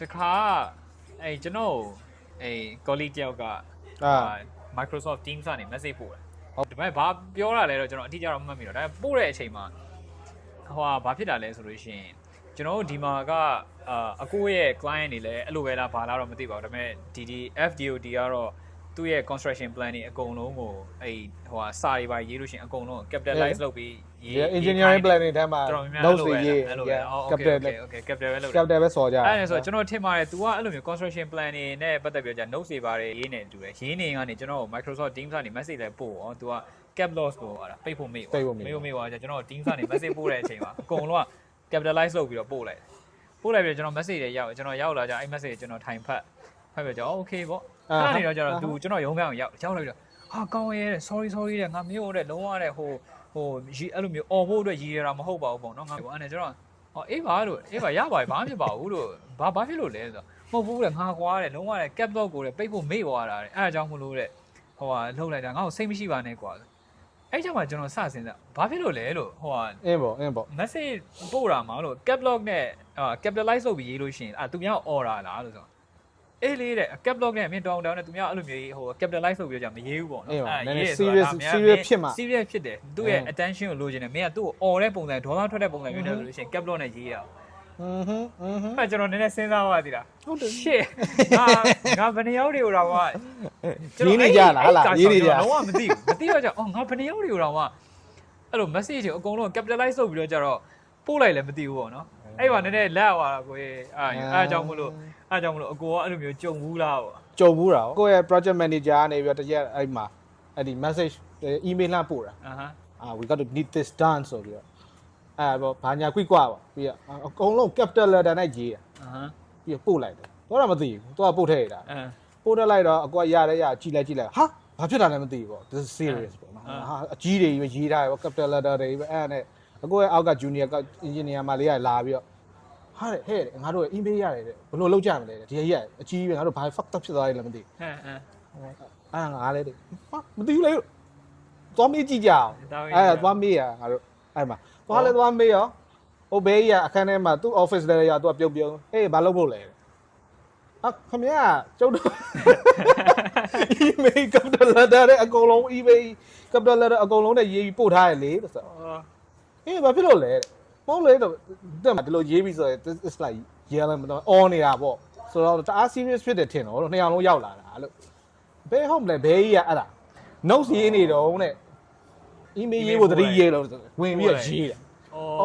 တခါအဲ့ကျွန်တော်အဲ့ colleague တယောက်က Microsoft Teams ကနေ message ပို့တယ်ဟုတ်ဒါပေမဲ့ဘာပြောတာလဲတော့ကျွန်တော်အထူးကြတော့မှတ်မိတော့ဒါပို့တဲ့အချိန်မှာဟိုဘာဖြစ်တာလဲဆိုလို့ရှိရင်ကျွန်တော်တို့ဒီမှာကအကိုရဲ့ client တွေလည်းအဲ့လိုပဲလားဘာလားတော့မသိပါဘူးဒါပေမဲ့ဒီ FDOD ကတော့သူ့ရဲ့ construction plan တွေအကုန်လုံးကိုအဲ့ဟိုစာတွေပါရေးလို့ရှိရင်အကုန်လုံး capitalize လုပ်ပြီးရေး engineering plan တွေထဲမှာ notes တွေရေး capital ပဲလုပ် capital ပဲစော်ကြအဲ့ဒါဆိုကျွန်တော်ထင်ပါတယ် तू ကအဲ့လိုမျိုး construction plan တွေနဲ့ပတ်သက်ပြီးတော့ notes တွေပါတယ်ရေးနေတူတယ်ရေးနေကနေကျွန်တော် Microsoft Teams ကနေ message လည်းပို့ရော तू က cap loss ကိုဟာပိတ်ဖို့မေ့ပါကျွန်တော် Teams ကနေ message ပို့တဲ့အချိန်မှာအကုန်လုံးက capitalize လုပ်ပြီးတော့ပို့လိုက်ပြီးကျွန်တော် message တွေရောက်ကျွန်တော်ရောက်လာကြအဲ့ message ကျွန်တော်ထိုင်ဖတ်ပြီးတော့ okay ပေါ့အဲ့ဒါနေတော့ကျတော့ तू ကျွန်တော်ရုံးခန်းကိုရောက်လိုက်တော့ဟာကောင်းရဲတဲ့ sorry တဲ့ငါမင်းတို့တဲ့လုံးဝတဲ့ဟိုအဲ့လိုမျိုးអော်ဖို့အတွက်ရည်ရတာမဟုတ်ပါဘူးပေါ့နော်ငါအဲ့နဲ့ကျွန်တော်အေးပါလို့အေးပါရပါတယ်ဘာမှဖြစ်ပါဘူးလို့ဘာဖြစ်လို့လဲဆိုတော့မဟုတ်ဘူးတဲ့ငါကွာတဲ့လုံးဝတဲ့ cap lock ကိုတဲ့ပိတ်ဖို့မေ့သွားတာတဲ့အဲ့အကြောင်းမလို့တဲ့ဟိုဟာလှုပ်လိုက်တာငါ့ကိုစိတ်မရှိပါနဲ့ကွာအဲ့ကြောင့်မှကျွန်တော်စစဉ်းစားဘာဖြစ်လို့လဲလို့ဟိုဟာအင်းပေါ့ message ပို့တာမှာလို့ cap lock နဲ့capitalize လုပ်ပြီးရေးလို့ရှိရင်သူများ order လားလို့ဆိုအေးလေးတဲ့ cap lock နဲ့အမြင်တောင်းနဲ့သူများအဲ့လိုမျိုးဟို capitalize လုပ်ပြီးတော့ကြာမရေးဘူးပေါ့နော်ရေး serious ဖြစ်မှာ serious ဖြစ်တယ်သူ့ရဲ့ attention ကိုလိုချင်တယ်မင်းကသူ့ကို all တဲ့ပုံစံဒေါသထွက်တဲ့ပုံစံမျိုးနဲ့ဆိုလို့ရှိရင် cap lock နဲ့ရေးရအောင်အဲ့ကျွန်တော်နည်းနည်းစဉ်းစားပါသေးလားဟုတ်တယ် shit ငါဘယ်နှယောက်တွေကိုတော့ရေးနေကြလားဟာရေးနေကြလုံးဝမသိတော့ကြာငါဘယ်နှယောက်တွေကိုတော့အဲ့လို message တွေအကုန်လုံး capitalize လုပ်ပြီးတော့ကြာတော့ပို့လိုက်လည်းမသိဘူးပေါ့နော်အဲ့မှာနည်းနည်းလက်သွားတာကိုအဲ့အကြောင်းမလို့အကိုကအဲ့လိုမျိုးကြုံဘူးလားပေါ့ကြုံဘူးတာကိုယ့်ရဲ့ project manager ကနေပြီးတော့တရက်အဲ့မှာအဲ့ဒီ message email လှမ်းပို့တာwe got to need this done ဆိုပြီးတော့အဲ့ပေါ့ဘာညာကွိကွာပါပြီးတော့အကုန်လုံး capital letter နဲ့ရေးတာပြီးတော့ပို့လိုက်တယ်တော့မသိဘူးသူကပို့ထည့်ရတာပို့ထည့်လိုက်တော့အကိုကရတယ်ကြည့်လိုက်ဟာဘာဖြစ်တာလဲမသိဘူးပေါ့ this is serious ပေါ့နော်ဟာအကြီးတွေရေးထားတယ်ပေါ့ capital letter တွေပဲအဲ့နဲ့အကိုရဲ့အောက်က junior engineer မလေးကလာပြီးတော့ဟာတဲ့ဟဲ့ငါတို့ email ရတယ်တဲ့ဘယ်လိုလုပ်ကြမလဲတဲ့ဒီကြီးအကြီးပဲငါတို့ဘာ fuck up ဖြစ်သွားတယ်လည်းမသိအဲ့ငါလည်းဟာမသိဘူးလေသွားမေးကြည့်ကြအောင်အဲ့သွားမေးရငါတို့အဲ့မှာသွားလဲသွားမေးရောဟိုဘေးကြီးအခန်းထဲမှာသူ့ office ထဲရောက်သူကပြုံးဟေးဘာလုပ်ဖို့လဲခမရကျုပ်တို့ email capital letter တဲ့အကုန်လုံး email capital letter အကုန်လုံးနဲ့ရေးပြီးပို့ထားရလေဆိုဟေးဘာဖြစ်လို့လဲမဟုတ်လေတော့တက်မှာဒီလိုရေးပြီးဆိုရင် it's like yelling မတော့ on နေတာပေါ့ဆိုတော့တအား serious ဖြစ်တယ်ထင်တော့နှစ်ယောက်လုံးရောက်လာတာလို့ဘယ်ဟုတ်မလဲဘဲကြီးကအဲ့ဒါ notes ရေးနေတော့တဲ့ email ရေးဖို့တတိရေးလို့ဝင်ပြီးရေးတာဩ